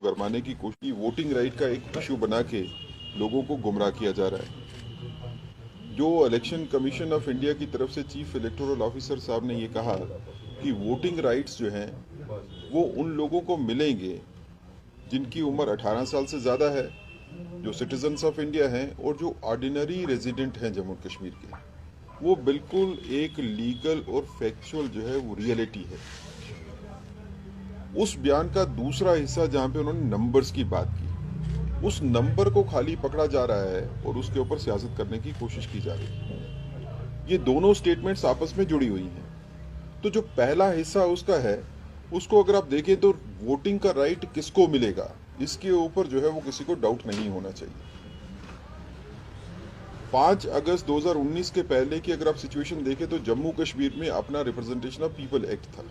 गरमाने की कोशिश, voting right का एक इशू बना के लोगों को गुमराह किया जा रहा है। जो इलेक्शन कमीशन ऑफ इंडिया की तरफ से चीफ इलेक्टोरल ऑफिसर साहब ने ये कहा कि वोटिंग राइट्स जो हैं वो उन लोगों को मिलेंगे जिनकी उम्र 18 साल से ज़्यादा है, जो सिटीजन्स ऑफ इंडिया हैं और जो ऑर्डिनरी रेजिडेंट हैं जम्मू कश्मीर के। वो बिल्कुल एक लीगल और फैक्चुअल जो है वो रियलिटी है। उस बयान का दूसरा हिस्सा जहां पे उन्होंने नंबर्स की बात की, उस नंबर को खाली पकड़ा जा रहा है और उसके ऊपर सियासत करने की कोशिश की जा रही है। ये दोनों स्टेटमेंट्स आपस में जुड़ी हुई हैं। तो जो पहला हिस्सा उसका है, उसको अगर आप देखें तो वोटिंग का राइट किसको मिलेगा, इसके ऊपर जो है वो किसी को डाउट नहीं होना चाहिए। 5 अगस्त 2019 के पहले की अगर आप सिचुएशन देखें तो जम्मू कश्मीर में अपना रिप्रेजेंटेशन ऑफ पीपल एक्ट था।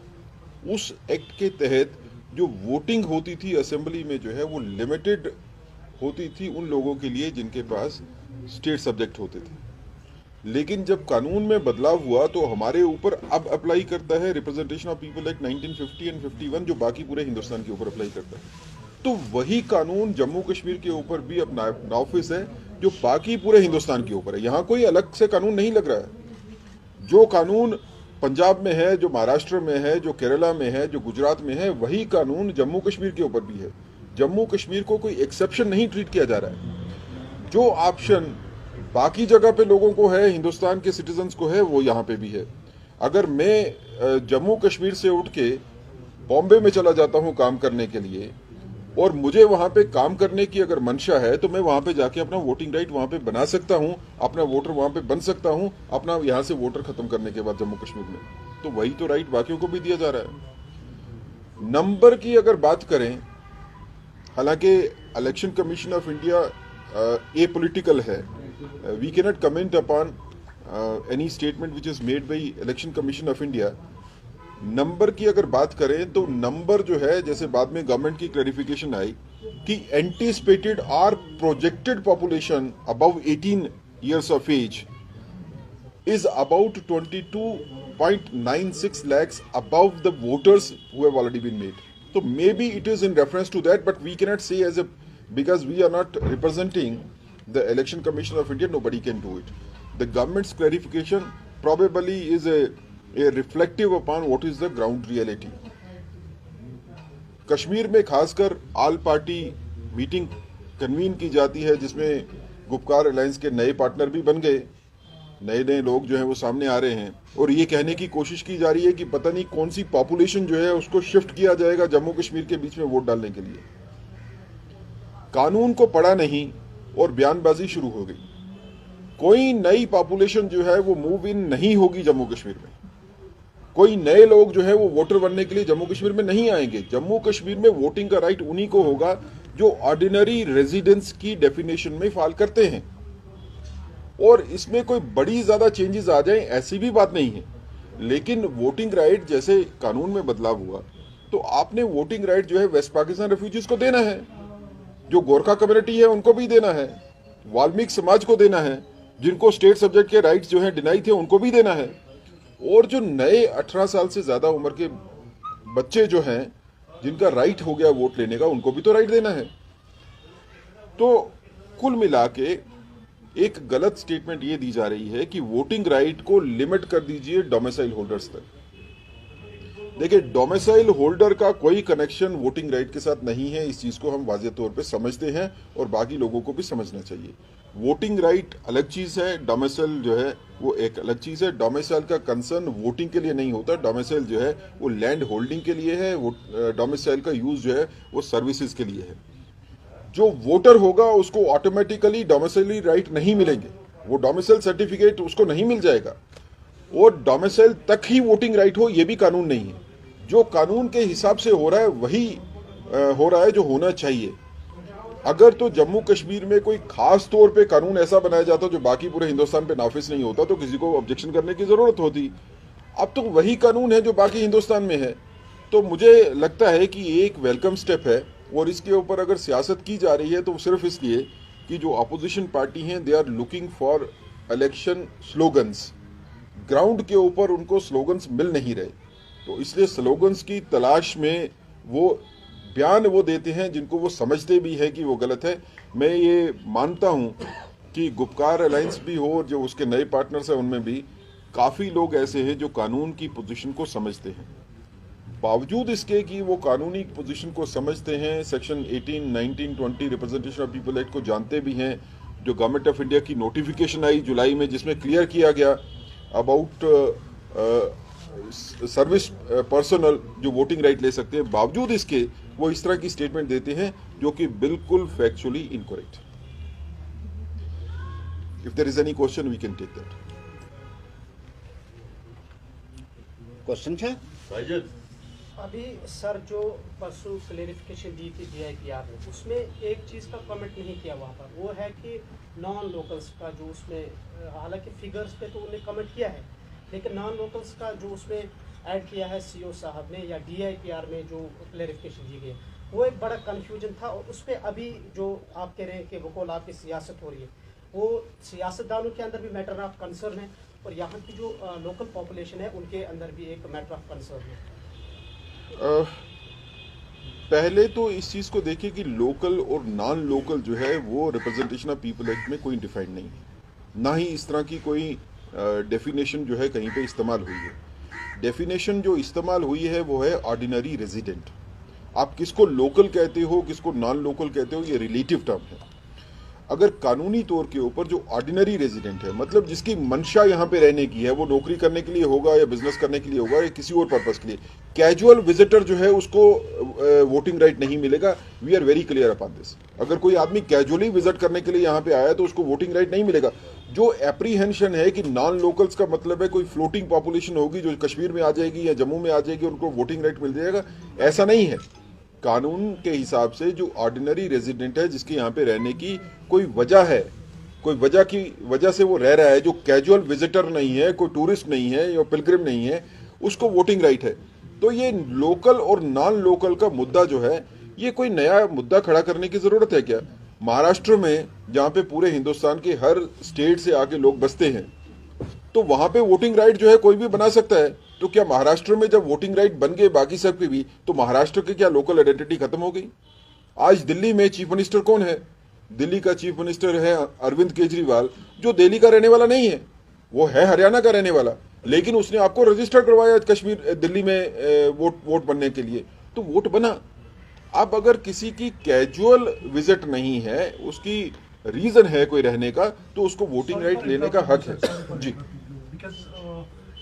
उस एक्ट के तहत जो वोटिंग होती थी असेंबली में जो है वो लिमिटेड होती थी उन लोगों के लिए जिनके पास स्टेट सब्जेक्ट होते थे। लेकिन जब कानून में बदलाव हुआ तो हमारे ऊपर अब अप्लाई करता है representation of people act 1950 and 51, जो बाकी पूरे हिंदुस्तान के ऊपर अप्लाई करता है। तो वही कानून जम्मू कश्मीर के ऊपर भी अब नाफिज है जो बाकी पूरे हिंदुस्तान के ऊपर है। यहाँ कोई अलग से कानून नहीं लग रहा है। जो कानून पंजाब में है, जो महाराष्ट्र में है, जो केरला में है, जो गुजरात में है, वही कानून जम्मू कश्मीर के ऊपर भी है। जम्मू कश्मीर को कोई एक्सेप्शन नहीं ट्रीट किया जा रहा है। जो ऑप्शन बाकी जगह पे लोगों को है, हिंदुस्तान के सिटीजन्स को है, वो यहाँ पे भी है। अगर मैं जम्मू कश्मीर से उठ के बॉम्बे में चला जाता हूँ काम करने के लिए और मुझे वहां पे काम करने की अगर मंशा है तो मैं वहां पे जाके अपना वोटिंग राइट वहां पे बना सकता हूं, अपना वोटर वहां पे बन सकता हूं, अपना यहां से वोटर खत्म करने के बाद जम्मू कश्मीर में। तो वही तो राइट बाकियों को भी दिया जा रहा है। नंबर की अगर बात करें, हालांकि election commission of India a political है, we cannot comment upon any statement which is made by election commission of India. Number की अगर बात करें तो नंबर जो है, जैसे बाद में गवर्नमेंट की क्लैरिफिकेशन आई कि एंटीसिपेटेड और projected population above 18 years of age is about 22.96 lakhs above the voters who have already been made. So maybe it is in reference to that, but we cannot say as a, because we are not representing the Election Commission of India, nobody can do it. The government's clarification probably is a reflective upon what is the ground reality. Kashmir में खासकर all party meeting convene की जाती है जिसमें Gupkar alliance के नए partner भी बन गए, नए नए लोग जो हैं वो सामने आ रहे हैं और ये कहने की कोशिश की जा रही है कि पता नहीं कौन सी पॉपुलेशन जो है उसको शिफ्ट किया जाएगा जम्मू कश्मीर के बीच में वोट डालने के लिए। कानून को पढ़ा नहीं और बयानबाजी शुरू हो गई। कोई नई पॉपुलेशन जो है वो मूव इन नहीं होगी जम्मू कश्मीर में। कोई नए लोग जो है वो वोटर बनने के लिए जम्मू कश्मीर में नहीं आएंगे। जम्मू कश्मीर में वोटिंग का राइट उन्हीं को होगा जो ऑर्डिनरी रेजिडेंस की डेफिनेशन में फॉल करते हैं। और इसमें कोई बड़ी ज्यादा चेंजेस आ जाएं ऐसी भी बात नहीं है। लेकिन वोटिंग राइट जैसे कानून में बदलाव हुआ तो आपने वोटिंग राइट जो है वेस्ट पाकिस्तान रेफ्यूजीज को देना है, जो गोरखा कम्युनिटी है उनको भी देना है, वाल्मीकि समाज को देना है, जिनको स्टेट सब्जेक्ट के राइट्स जो है डिनाई थे उनको भी देना है, और जो नए 18 साल से ज्यादा उम्र के बच्चे जो हैं जिनका राइट हो गया वोट लेने का उनको भी तो राइट देना है। तो कुल मिला के एक गलत स्टेटमेंट ये दी जा रही है कि वोटिंग राइट को लिमिट कर दीजिए डोमिसाइल होल्डर्स तक। देखिए, डोमिसाइल होल्डर का कोई कनेक्शन वोटिंग राइट के साथ नहीं है। इस चीज को हम वाज़ेह तौर पे समझते हैं और बाकी लोगों को भी समझना चाहिए। वोटिंग राइट अलग चीज है, डोमिसाइल जो है वो एक अलग चीज है। डोमिसाइल का कंसर्न वोटिंग के लिए नहीं होता। डोमिसाइल जो है वो लैंड होल्डिंग के लिए है। वो डोमिसाइल का यूज जो है वो सर्विसेज के लिए है। जो वोटर होगा उसको ऑटोमेटिकली डोमिसाइली राइट नहीं मिलेंगे, वो डोमिसाइल सर्टिफिकेट उसको नहीं मिल जाएगा और डोमिसाइल तक ही वोटिंग राइट हो ये भी कानून नहीं है। जो कानून के हिसाब से हो रहा है वही हो रहा है जो होना चाहिए। अगर तो जम्मू कश्मीर में कोई खास तौर पे कानून ऐसा बनाया जाता जो बाकी पूरे हिंदुस्तान पे नाफिज नहीं होता तो किसी को ऑब्जेक्शन करने की जरूरत होती। अब तो वही कानून है जो बाकी हिंदुस्तान में है। तो मुझे लगता है कि ये एक वेलकम स्टेप है और इसके ऊपर अगर सियासत की जा रही है तो सिर्फ इसलिए कि जो अपोजिशन पार्टी हैं they are looking for election slogans. Ground के ऊपर उनको स्लोगन्स मिल नहीं रहे, तो इसलिए स्लोगन्स की तलाश में वो बयान वो देते हैं जिनको वो समझते भी है कि वो गलत है। मैं ये मानता हूँ कि गुपकार अलायंस भी हो और जो उसके नए पार्टनर्स हैं उनमें भी काफ़ी लोग ऐसे हैं जो कानून की पोजीशन को समझते हैं। बावजूद इसके कि वो कानूनी पोजीशन को समझते हैं, section 18, 19, 20 representation of people act को जानते भी हैं, जो गवर्नमेंट ऑफ इंडिया की नोटिफिकेशन आई जुलाई में जिसमें क्लियर किया गया अबाउट सर्विस पर्सनल जो वोटिंग राइट ले सकते हैं, बावजूद इसके वो इस तरह की स्टेटमेंट देते हैं जो कि बिल्कुल factually incorrect. If there is any question we can take that. Question है भाईजान, अभी सर जो परसों क्लेरिफिकेशन दी थी DIPR ने, उसमें एक चीज़ का कमेंट नहीं किया वहाँ पर, वो है कि नॉन लोकल्स का जो उसमें, हालांकि फिगर्स पे तो उन्हें कमेंट किया है, लेकिन नॉन लोकल्स का जो उसमें ऐड किया है CO साहब ने या DIPR में जो क्लेरिफिकेशन दी गई, वो एक बड़ा कन्फ्यूजन था। और उस पर अभी जो आप कह रहे हैं कि वकोल आपकी सियासत हो रही है, वो सियासतदानों के अंदर भी मैटर ऑफ कंसर्न है और यहाँ की जो लोकल पॉपुलेशन है उनके अंदर भी एक मैटर ऑफ कंसर्न है। पहले तो इस चीज को देखिए कि लोकल और नॉन लोकल जो है वो रिप्रेजेंटेशन ऑफ पीपल एक्ट में कोई डिफाइंड नहीं है, ना ही इस तरह की कोई डेफिनेशन जो है कहीं पे इस्तेमाल हुई है। डेफिनेशन जो इस्तेमाल हुई है वो है ऑर्डिनरी रेजिडेंट। आप किसको लोकल कहते हो, किसको नॉन लोकल कहते हो, ये रिलेटिव टर्म है। अगर कानूनी तौर के ऊपर जो ऑर्डिनरी रेजिडेंट है, मतलब जिसकी मंशा यहाँ पे रहने की है, वो नौकरी करने के लिए होगा या बिजनेस करने के लिए होगा या किसी और पर्पस के लिए, कैजुअल विजिटर जो है उसको वोटिंग राइट नहीं मिलेगा। We are very clear upon this. अगर कोई आदमी कैजुअली विजिट करने के लिए यहाँ पे आया तो उसको वोटिंग राइट नहीं मिलेगा। जो एप्रीहेंशन है कि नॉन लोकल्स का मतलब है कोई फ्लोटिंग पॉपुलेशन होगी जो कश्मीर में आ जाएगी या जम्मू में आ जाएगी, उनको वोटिंग राइट मिल जाएगा, ऐसा नहीं है। कानून के हिसाब से जो ऑर्डिनरी रेजिडेंट है, जिसके यहाँ पे रहने की कोई वजह है, कोई वजह की वजह से वो रह रहा है, जो कैजुअल विजिटर नहीं है, कोई टूरिस्ट नहीं है या पिलग्रिम नहीं है, उसको वोटिंग राइट है। तो ये लोकल और नॉन लोकल का मुद्दा जो है, ये कोई नया मुद्दा खड़ा करने की जरूरत है क्या? महाराष्ट्र में जहाँ पे पूरे हिंदुस्तान के हर स्टेट से आके लोग बसते हैं, तो वहां पे वोटिंग राइट जो है कोई भी बना सकता है। तो क्या महाराष्ट्र में जब वोटिंग राइट बन गए बाकी सब के भी, तो महाराष्ट्र की क्या लोकल आइडेंटिटी खत्म हो गई? आज दिल्ली में चीफ मिनिस्टर कौन है? दिल्ली का चीफ मिनिस्टर है अरविंद केजरीवाल, जो दिल्ली का रहने वाला नहीं है, वो है हरियाणा का रहने वाला, लेकिन उसने आपको रजिस्टर करवाया कश्मीर दिल्ली में वोट बनने के लिए, तो वोट बना। अब अगर किसी की कैजुअल विजिट नहीं है, उसकी रीजन है कोई रहने का, तो उसको वोटिंग राइट लेने का हक है। जी,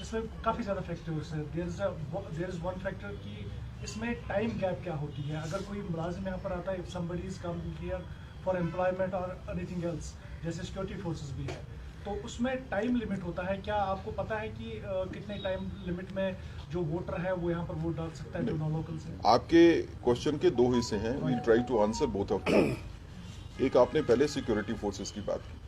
इसमें काफ़ी ज़्यादा फैक्टर्स है। देयर इज वन फैक्टर कि इसमें टाइम गैप क्या होती है। अगर कोई मुलाजिम यहाँ पर आता है, if somebody is coming here for employment और एनीथिंग एल्स, जैसे सिक्योरिटी फोर्सेस भी है, तो उसमें टाइम लिमिट होता है। क्या आपको पता है कि कितने टाइम लिमिट में जो वोटर है वो यहाँ पर वोट डाल सकता है जो नॉन लोकल से? आपके क्वेश्चन के दो हिस्से हैं, we try to answer both of them. एक आपने पहले सिक्योरिटी फोर्सेस की बात की,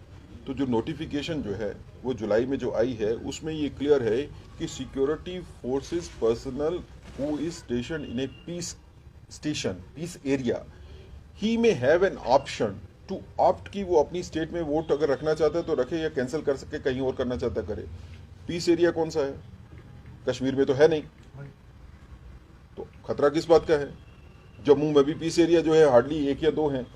तो जो नोटिफिकेशन जो है वो जुलाई में जो आई है, उसमें ये क्लियर है कि security forces personnel who is station in a peace station, peace area, he may have an option to opt कि वो अपनी स्टेट में वोट अगर रखना चाहता है तो रखे या कैंसिल कर सके, कहीं और करना चाहता है करे। पीस एरिया कौन सा है? कश्मीर में तो है नहीं, तो खतरा किस बात का है? जम्मू में भी पीस एरिया जो है हार्डली 1 या 2 हैं।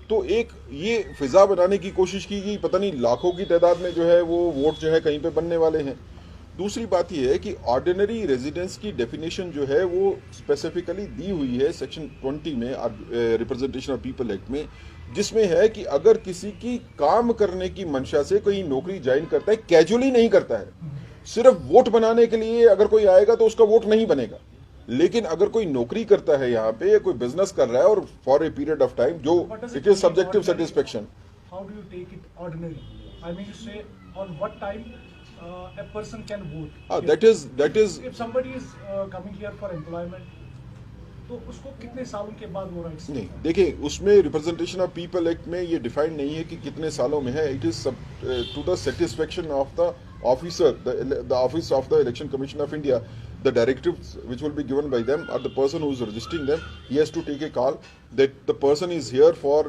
तो एक ये फिजा बनाने की कोशिश की गई, पता नहीं लाखों की तादाद में जो है वो वोट जो है कहीं पे बनने वाले हैं। दूसरी बात ये है कि ऑर्डिनरी रेजिडेंस की डेफिनेशन जो है वो स्पेसिफिकली दी हुई है सेक्शन 20 में रिप्रेजेंटेशन ऑफ पीपल एक्ट में, जिसमें है कि अगर किसी की काम करने की मंशा से कोई नौकरी ज्वाइन करता है, कैजुअली नहीं करता है, सिर्फ वोट बनाने के लिए अगर कोई आएगा तो उसका वोट नहीं बनेगा। लेकिन अगर कोई नौकरी करता है यहाँ पे, कोई बिजनेस कर रहा है और for a period of time, जो it is subjective satisfaction. How do you take it ordinary? I mean to say on what time a person can vote? that is if somebody is coming here for employment, तो उसको कितने सालों के बाद वो rights? नहीं, देखिए उसमें रिप्रेजेंटेशन ऑफ पीपल एक्ट में ये डिफाइंड नहीं है कि कितने सालों में है। It is to the satisfaction of the officer, the office of the Election commission of India, the directives which will be given by them, or the person who is registering them, he has to take a call that the person is here for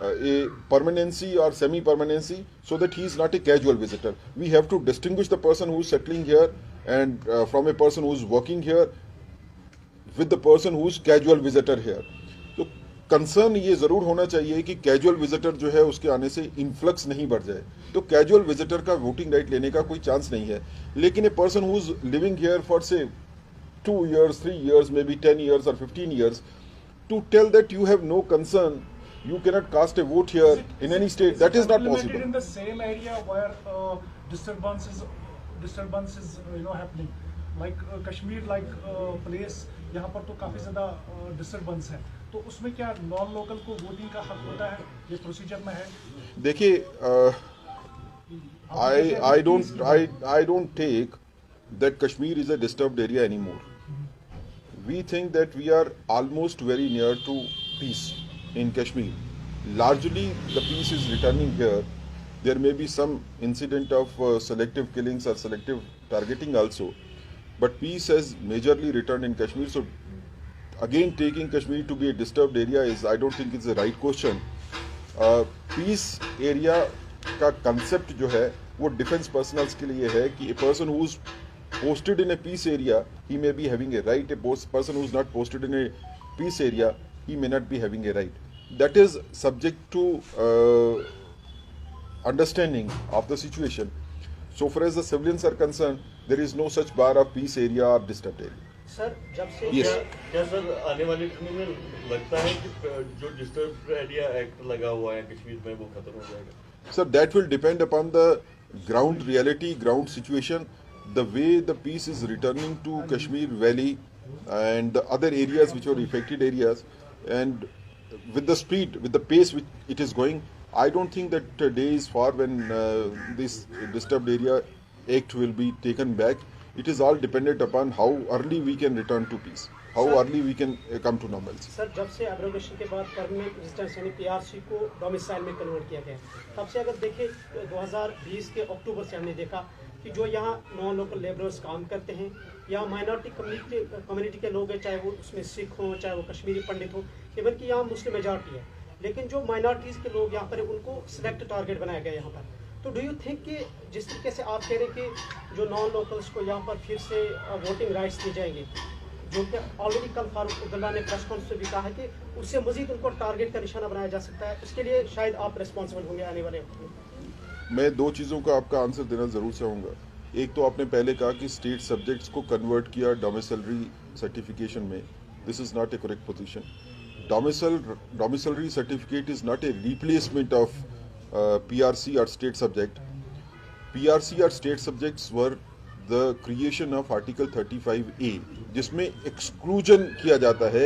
a permanency or semi-permanency, so that he is not a casual visitor. We have to distinguish the person who is settling here and from a person who is working here with the person who is casual visitor here. Concern ये जरूर होना चाहिए कि casual visitor जो है उसके आने से इन्फ्लक्स नहीं बढ़ जाए। तो कैजुअल विजिटर का वोटिंग राइट लेने का कोई चांस नहीं है, लेकिन a person who is living here for से 2 years, 3 years, maybe 10 years or 15 years, to tell that you have no concern, you cannot cast a vote here in any state, that is not implemented possible. in the same area where disturbance is happening, like Kashmir, like place यहाँ पर तो काफी ज्यादा disturbance है, तो उसमें क्या non local को वोटिंग का हक होता है? ये प्रोसीजर में है। देखिए, I don't take that Kashmir is a disturbed area anymore. We think that we are almost very near to peace in Kashmir. Largely the peace is returning here. There may be some incident of selective killings or selective targeting also, but peace has majorly returned in Kashmir. So again, taking Kashmir to be a disturbed area is, I don't think it's the right question. Peace area का concept जो है वो defense personnel के लिए है कि a person who's posted in a peace area, he may be having a right. A person who's not posted in a peace area, he may not be having a right. That is subject to understanding of the situation. So far as the civilians are concerned, there is no such bar of peace area or disturbed area. Sir जब से Yes. क्या sir आने वाले समय में लगता है कि जो डिस्टर्ब एरिया एक्ट लगा हुआ है कश्मीर में वो खत्म हो जाएगा? Sir, that will depend upon the ground reality, ground situation, the way the peace is returning to Kashmir Valley and the other areas which were affected areas, and with the speed, with the pace which it is going, I don't think that day is far when this disturbed area act will be taken back. It is all dependent upon how early we can return to peace, how Sir, early we can come to normalcy. Sir जब से abrogation के बाद permanent residence यानी PRC को domicile में convert किया गया, तब से अगर देखें 2020 के अक्टूबर से हमने देखा कि जो यहाँ नॉन लोकल लेबरर्स काम करते हैं या माइनॉरिटी कम्युनिटी के लोग हैं, चाहे वो उसमें सिख हों, चाहे वो कश्मीरी पंडित हों, इवन कि यहाँ मुस्लिम मेजॉरिटी है, लेकिन जो माइनॉरिटीज़ के लोग यहाँ पर उनको सिलेक्ट टारगेट बनाया गया यहाँ पर। तो डू यू थिंक कि जिस तरीके से आप कह रहे हैं कि जो नॉन लोकल्स को यहाँ पर फिर से वोटिंग राइट्स दिए जाएंगे, जो कि ऑलरेडी कल फारूक अब्दुल्ला ने प्रेस कॉन्फ्रेंस में भी कहा है कि उससे मजीद उनको टारगेट का निशाना बनाया जा सकता है, उसके लिए शायद आप रिस्पॉन्सिबल होंगे आने वाले वक्त में। मैं दो चीज़ों का आपका आंसर देना ज़रूर चाहूँगा। एक तो आपने पहले कहा कि स्टेट सब्जेक्ट्स को कन्वर्ट किया डोमिसलरी सर्टिफिकेशन में। This is not A correct position. Domiciliary certificate is not a replacement of PRC or state subject. PRC or state subjects were the creation of Article 35A, जिसमें exclusion किया जाता है,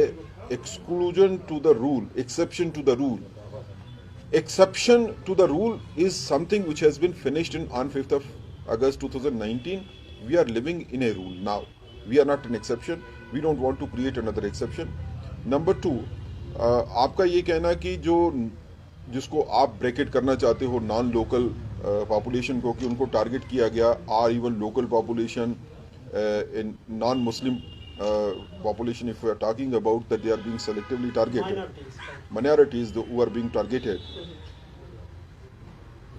exclusion to the rule, exception to the rule. Exception to the rule is something which has been finished on 5th of August 2019. We are living in a rule now. We are not an exception. We don't want to create another exception. Number two, आपका ये कहना कि जिसको आप bracket करना चाहते हो non local population को, कि उनको टारगेट किया गया, or even local population in non Muslim population, if we are talking about that they are being selectively targeted, minorities who are being targeted,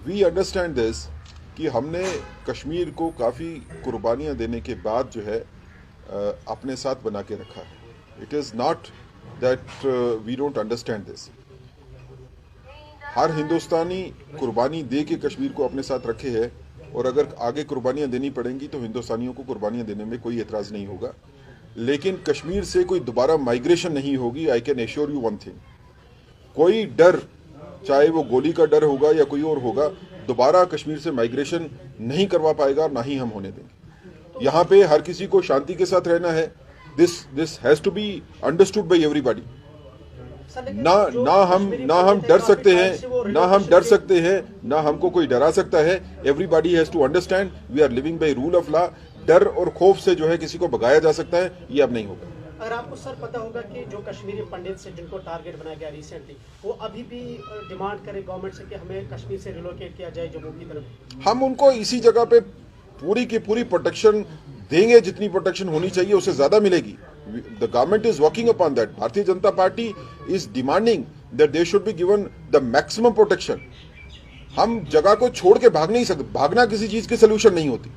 we understand this कि हमने कश्मीर को काफ़ी कुर्बानियाँ देने के बाद जो है अपने साथ बना के रखा है. It is not that we don't understand this. हर हिंदुस्तानी कुर्बानी दे के कश्मीर को अपने साथ रखे है, और अगर आगे कुर्बानियाँ देनी पड़ेंगी तो हिंदुस्तानियों को कुर्बानियाँ देने में कोई एतराज़ नहीं होगा. लेकिन कश्मीर से कोई दोबारा माइग्रेशन नहीं होगी. I can assure you one thing, कोई डर, चाहे वो गोली का डर होगा या कोई और होगा, दोबारा कश्मीर से माइग्रेशन नहीं करवा पाएगा, ना ही हम होने देंगे. यहाँ पे हर किसी को शांति के साथ रहना है. This has to be understood by everybody. ना हम डर सकते हैं, ना हमको कोई डरा सकता है. Everybody has to understand we are living by rule of law. डर और खौफ से जो है किसी को भगाया जा सकता है, ये अब नहीं होगा. अगर आपको सर पता होगा कि जो कश्मीरी पंडित से जिनको टारगेट बनाया गया रिसेंटली, वो अभी भी डिमांड करे गवर्नमेंट से कि हमें कश्मीर से रिलोकेट किया जाए जम्मू की तरफ. हम उनको इसी जगह पे पूरी की पूरी प्रोटेक्शन देंगे, जितनी प्रोटेक्शन होनी चाहिए उससे ज्यादा मिलेगी. The government is working upon that. Bharatiya Janata party is demanding that they should be given the maximum protection. हम जगह को छोड़ के भाग नहीं सकते. भागना किसी चीज की सोल्यूशन नहीं होती.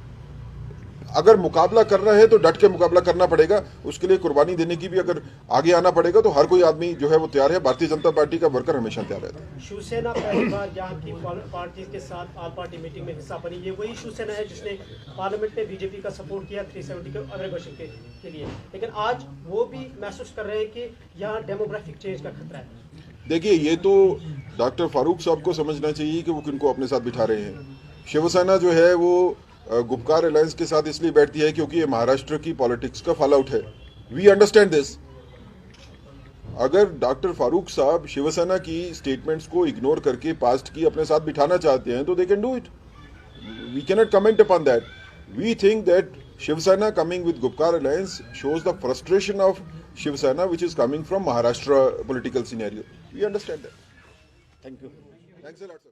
अगर मुकाबला करना है तो डट के मुकाबला करना पड़ेगा, उसके लिए कुर्बानी देने की भी अगर आगे आना पड़ेगा तो हर कोई आदमी जो है वो तैयार है। भारतीय जनता पार्टी का वर्कर हमेशा तैयार रहता है। शिवसेना पहली बार यहाँ की पार्टी के साथ ऑल पार्टी मीटिंग में हिस्सा बनी। ये वही शिवसेना है जिसने पार्लियामेंट में बीजेपी का सपोर्ट किया 370 के अग्रगति के लिए, लेकिन आज वो भी महसूस कर रहे हैं कि यहाँ डेमोग्राफिक चेंज का खतरा है। देखिए, ये तो डॉक्टर फारूक साहब को समझना चाहिए कि वो किनको अपने साथ बिठा रहे हैं। शिवसेना जो है वो गुपकार अलायंस के साथ इसलिए बैठती है क्योंकि ये महाराष्ट्र की पॉलिटिक्स का फॉल आउट है। We understand this. अगर डॉक्टर फारूक साहब शिवसेना की स्टेटमेंट्स को इग्नोर करके पास्ट की अपने साथ बिठाना चाहते हैं तो they can do it. We cannot comment upon that. We think that Shiv Sena coming with Gupkar alliance shows the frustration of Shivsena which is coming from Maharashtra political scenario. We understand that. Thank you. Thanks a lot, sir.